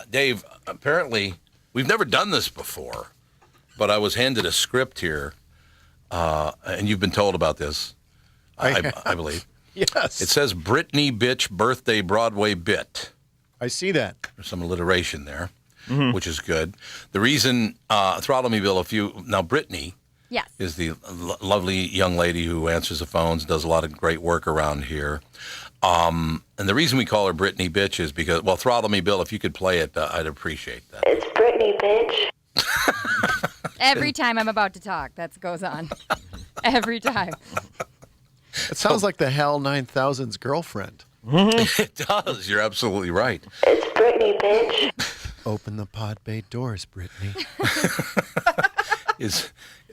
Dave, apparently, we've never done this before, but I was handed a script here, and you've been told about this, I believe. Yes. It says Britney Bitch Birthday Broadway Bit. I see that. There's some alliteration there, which is good. The reason, Throttle Me Bill, now Britney Yes. is the lovely young lady who answers the phones, does a lot of great work around here. And the reason we call her Britney Bitch is because, well, Throttle Me Bill, if you could play it, I'd appreciate that. It's Britney, bitch. Every time I'm about to talk, that goes on. Every time. It sounds like the HAL 9000's girlfriend. It does. You're absolutely right. It's Britney, bitch. Open the pod bay doors, Brittany.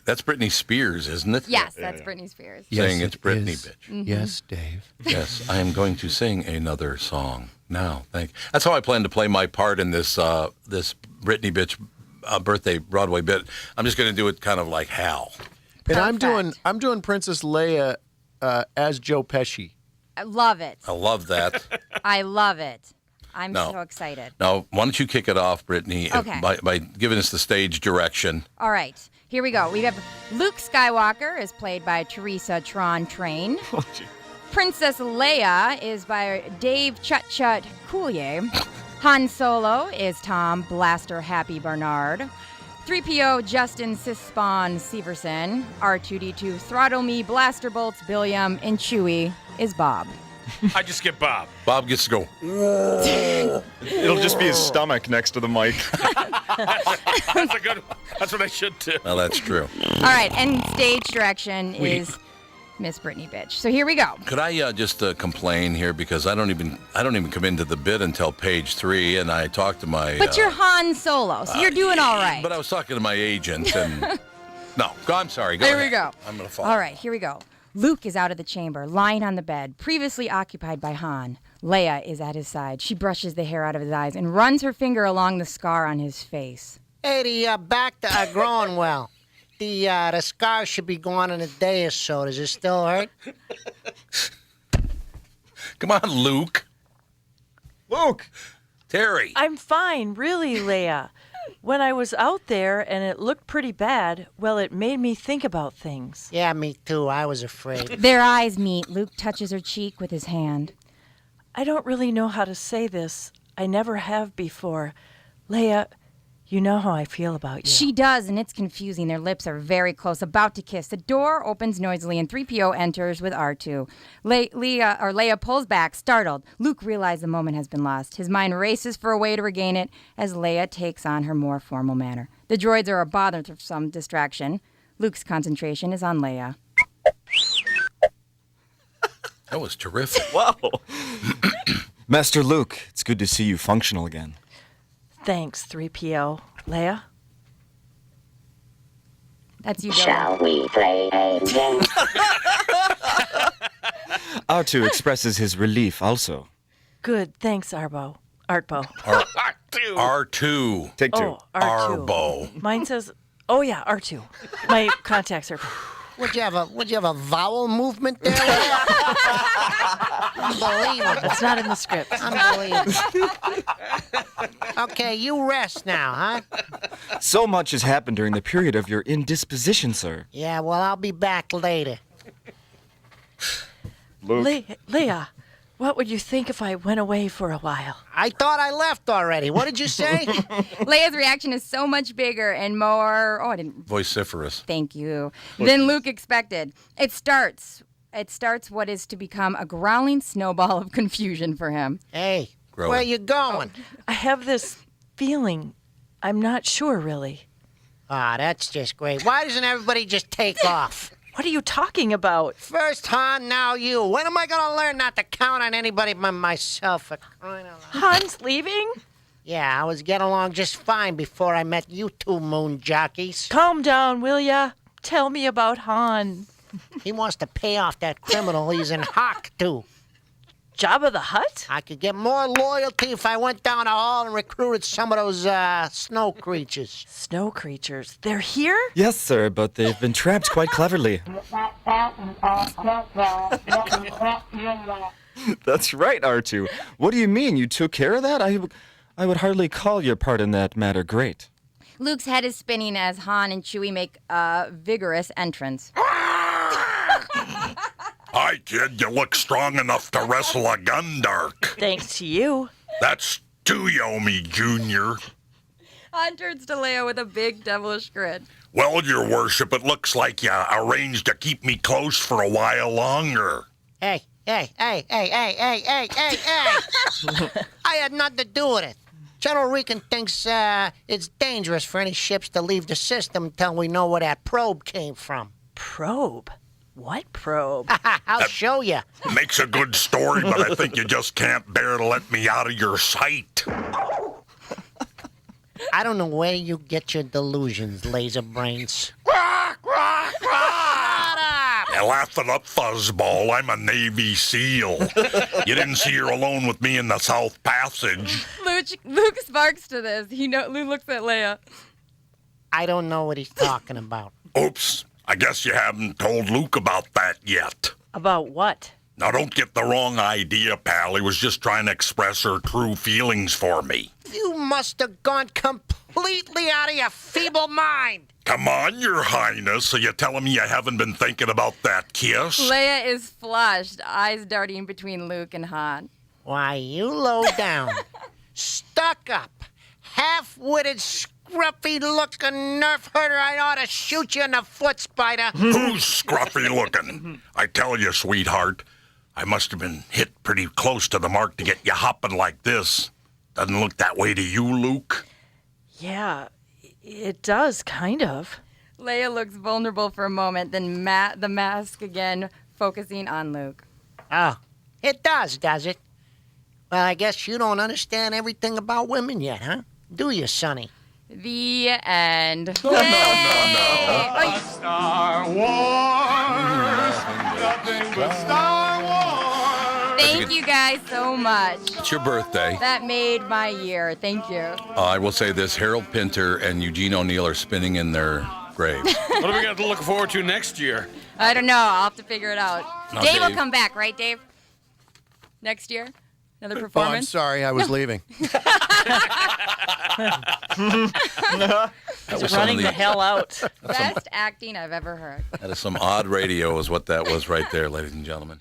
That's Britney Spears, isn't it? Yes, that's Britney Spears. Saying Yes, it's it Britney, is. bitch. Mm-hmm. Yes, Dave. Yes, I am going to sing another song now. That's how I plan to play my part in this this Britney Bitch birthday Broadway bit. I'm just going to do it kind of like Hal. And Perfect. I'm doing Princess Leia as Joe Pesci. I love it. I love that. I love it. I'm No. so excited. Now, why don't you kick it off, Brittany, Okay. by giving us the stage direction? All right, here we go. We have Luke Skywalker is played by Teresa Tron Train. Princess Leia is by Dave Chut Coulier. Han Solo is Tom Blaster Happy Bernard. 3PO Justin Sispawn Severson. R2D2 Throttle Me Blaster Bolts Billiam. And Chewie is Bob. I just get Bob. Bob gets to go. It'll just be his stomach next to the mic. That's a good one. That's what I should do. Well, that's true. All right, and stage direction is Miss Britney Bitch. So here we go. Could I just complain here because I don't even come into the bit until page 3, and I talked to my. But you're Han Solo, so you're doing all right. But I was talking to my agent, and I'm sorry. Go There ahead. we go. I'm gonna fall. All right, here we go. Luke is out of the chamber, lying on the bed, previously occupied by Han. Leia is at his side. She brushes the hair out of his eyes and runs her finger along the scar on his face. Hey, the back are growing well. The scar should be gone in a day or so. Does it still hurt? Come on, Luke. Luke! Terry. I'm fine, really, Leia. When I was out there and it looked pretty bad, well, it made me think about things. Yeah, me too. I was afraid. Their eyes meet. Luke touches her cheek with his hand. I don't really know how to say this. I never have before. Leia, you know how I feel about you. She does, and it's confusing. Their lips are very close, about to kiss. The door opens noisily, and 3PO enters with R2. Leia pulls back, startled. Luke realizes the moment has been lost. His mind races for a way to regain it as Leia takes on her more formal manner. The droids are a bother for some distraction. Luke's concentration is on Leia. That was terrific. Wow. Master Luke, it's good to see you functional again. Thanks, 3PO. Leia? That's you, Shall we play a game? R2 expresses his relief also. Good, thanks, Artbo. R2. Take 2. Oh, R2. Arbo. Mine says, oh yeah, R2. My contacts are... Would you have a vowel movement there? Unbelievable. It's not in the script. Unbelievable. Okay, you rest now, huh? So much has happened during the period of your indisposition, sir. Yeah, well, I'll be back later. Luke. Leia, what would you think if I went away for a while? I thought I left already. What did you say? Leia's reaction is so much bigger and more... Oh, I didn't... Vociferous. Thank you. Than Luke expected. It starts what is to become a growling snowball of confusion for him. Hey, Growing. where you going? I have this feeling. I'm not sure, really. Ah, that's just great. Why doesn't everybody just take off? What are you talking about? First Han, now you. When am I going to learn not to count on anybody but myself? For crying out loud. Han's leaving? Yeah, I was getting along just fine before I met you two moon jockeys. Calm down, will ya? Tell me about Han. He wants to pay off that criminal he's in hock to. Jabba the Hutt? I could get more loyalty if I went down the hall and recruited some of those snow creatures. Snow creatures. They're here? Yes, sir, but they've been trapped quite cleverly. That's right, R2. What do you mean? You took care of that? I would hardly call your part in that matter great. Luke's head is spinning as Han and Chewie make a vigorous entrance. Hi, kid. You look strong enough to wrestle a Gundark. Thanks to you. That's Tuyomi, Jr. Han turns to Leia with a big devilish grin. Well, your worship, it looks like you arranged to keep me close for a while longer. Hey. I had nothing to do with it. General Regan thinks it's dangerous for any ships to leave the system until we know where that probe came from. Probe? What probe? I'll show you. Makes a good story, but I think you just can't bear to let me out of your sight. I don't know where you get your delusions, laser brains. You laugh it up, fuzzball. I'm a Navy SEAL. You didn't see her alone with me in the South Passage. Luke sparks to this. Luke looks at Leia. I don't know what he's talking about. Oops. I guess you haven't told Luke about that yet. About what? Now, don't get the wrong idea, pal. He was just trying to express her true feelings for me. You must have gone completely out of your feeble mind. Come on, Your Highness. Are you telling me you haven't been thinking about that kiss? Leia is flushed, eyes darting between Luke and Han. Why, you low down, stuck up, half-witted, scruffy-looking nerf herder, I ought to shoot you in the foot, Spider. Who's scruffy-looking? I tell you, sweetheart, I must have been hit pretty close to the mark to get you hopping like this. Doesn't look that way to you, Luke? Yeah, it does, kind of. Leia looks vulnerable for a moment, then the mask again, focusing on Luke. Oh, it does it? Well, I guess you don't understand everything about women yet, huh? Do you, Sonny? The end. No. Star Wars. Nothing but Star Wars. Thank you guys so much. It's your birthday. That made my year. Thank you. I will say this, Harold Pinter and Eugene O'Neill are spinning in their graves. What are we going to look forward to next year? I don't know. I'll have to figure it out. No, Dave will Dave. come back, right, Dave? Next year? Another Oh, I'm performance? sorry. I was leaving. That was some Running of the hell out. Best acting I've ever heard. That is some odd radio is what that was right there, ladies and gentlemen.